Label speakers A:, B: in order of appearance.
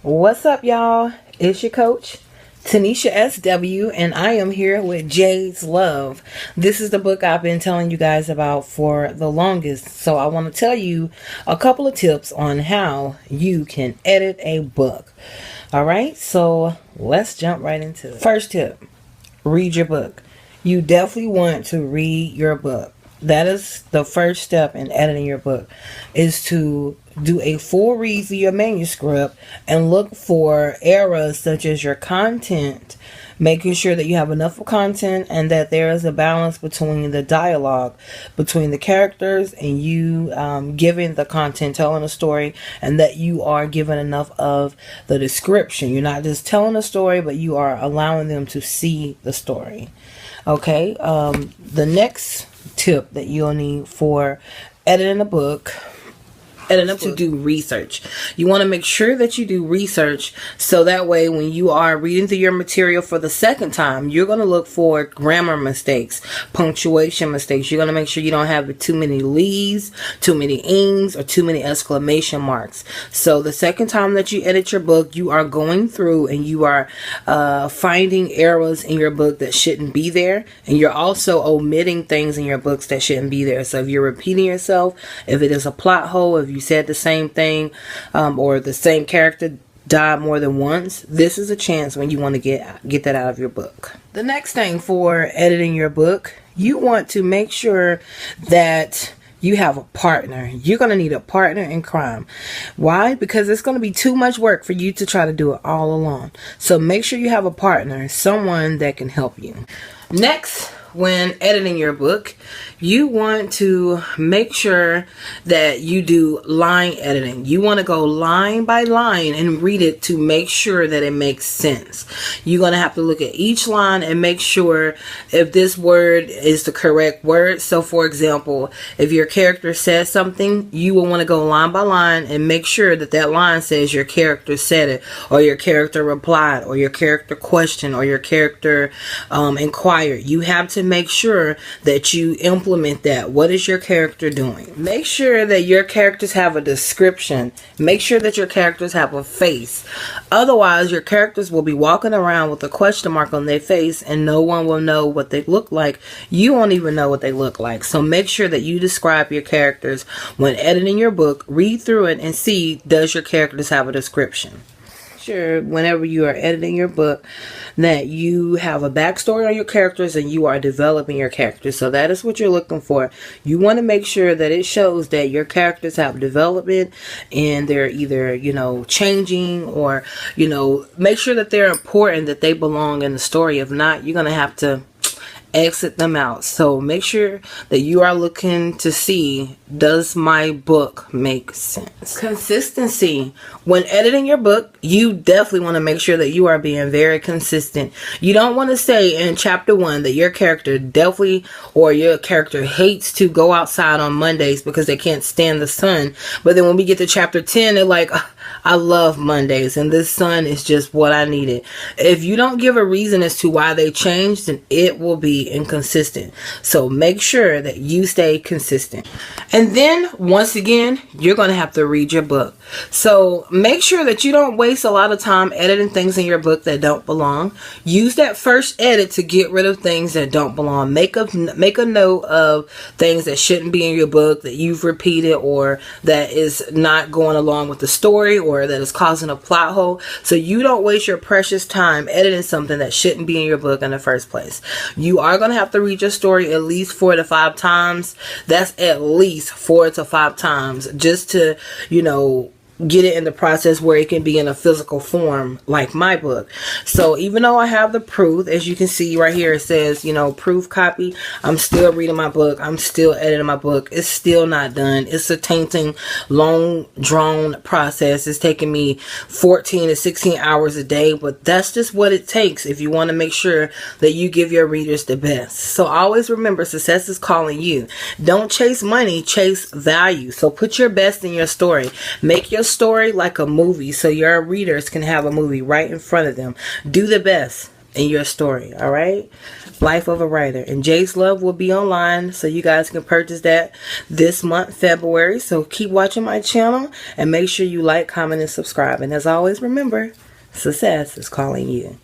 A: What's up, y'all? It's your coach, Tanisha SW, and I am here with Jade's Love. This is the book I've been telling you guys about for the longest. So I want to tell you a couple of tips on how you can edit a book. Alright, so let's jump right into it. First tip, read your book. You definitely want to read your book. That is the first step in editing your book, is to do a full read through your manuscript and look for errors such as your content, making sure that you have enough content and that there is a balance between the dialogue between the characters and you giving the content, telling a story, and that you are given enough of the description. You're not just telling a story, but you are allowing them to see the story. Okay, the next tip that you'll need for editing a book, to do research. You want to make sure that you do research so that way when you are reading through your material for the second time, you're going to look for grammar mistakes, punctuation mistakes. You're going to make sure you don't have too many lees, too many ings, or too many exclamation marks. So the second time that you edit your book, you are going through and you are finding errors in your book that shouldn't be there, and you're also omitting things in your books that shouldn't be there. So if you're repeating yourself, if it is a plot hole, if you said the same thing or the same character died more than once, this is a chance when you want to get that out of your book. The next thing for editing your book, you want to make sure that you have a partner. You're going to need a partner in crime. Why? Because it's going to be too much work for you to try to do it all alone. So make sure you have a partner, someone that can help you. Next, when editing your book, you want to make sure that you do line editing. You want to go line by line and read it to make sure that it makes sense. You're going to have to look at each line and make sure if this word is the correct word. So for example, if your character says something, you will want to go line by line and make sure that that line says your character said it, or your character replied, or your character questioned, or your character inquired. You have to make sure that you implement that. What is your character doing? Make sure that your characters have a description. Make sure that your characters have a face. Otherwise, your characters will be walking around with a question mark on their face and no one will know what they look like. You won't even know what they look like. So make sure that you describe your characters when editing your book. Read through it and see, does your characters have a description? Sure, whenever you are editing your book, that you have a backstory on your characters and you are developing your characters. So that is what you're looking for. You want to make sure that it shows that your characters have development and they're either, changing, or, make sure that they're important, that they belong in the story. If not, you're going to have to exit them out. So make sure that you are looking to see, does my book make sense? Consistency. When editing your book, you definitely want to make sure that you are being very consistent. You don't want to say in chapter 1 that your character your character hates to go outside on Mondays because they can't stand the sun. But then when we get to chapter 10, they're like, I love Mondays and this sun is just what I needed. If you don't give a reason as to why they changed, then it will be inconsistent. So make sure that you stay consistent. And then once again, you're going to have to read your book. So make sure that you don't waste a lot of time editing things in your book that don't belong. Use that first edit to get rid of things that don't belong. Make a note of things that shouldn't be in your book, that you've repeated, or that is not going along with the story, or that is causing a plot hole. So you don't waste your precious time editing something that shouldn't be in your book in the first place. You are going to have to read your story at least 4 to 5 times. That's at least 4 to 5 times just to, get it in the process where it can be in a physical form like my book. So even though I have the proof, as you can see right here, it says, proof copy, I'm still reading my book. I'm still editing my book. It's still not done. It's a tainting, long drawn process. It's taking me 14 to 16 hours a day, but that's just what it takes if you want to make sure that you give your readers the best. So always remember, success is calling you. Don't chase money, chase value. So put your best in your story. Make your story like a movie so your readers can have a movie right in front of them. Do the best. in your story. All right, Life of a Writer. And Jay's Love will be online, so you guys can purchase that this month, February. So keep watching my channel and make sure you like, comment, and subscribe. And as always, remember, success is calling you.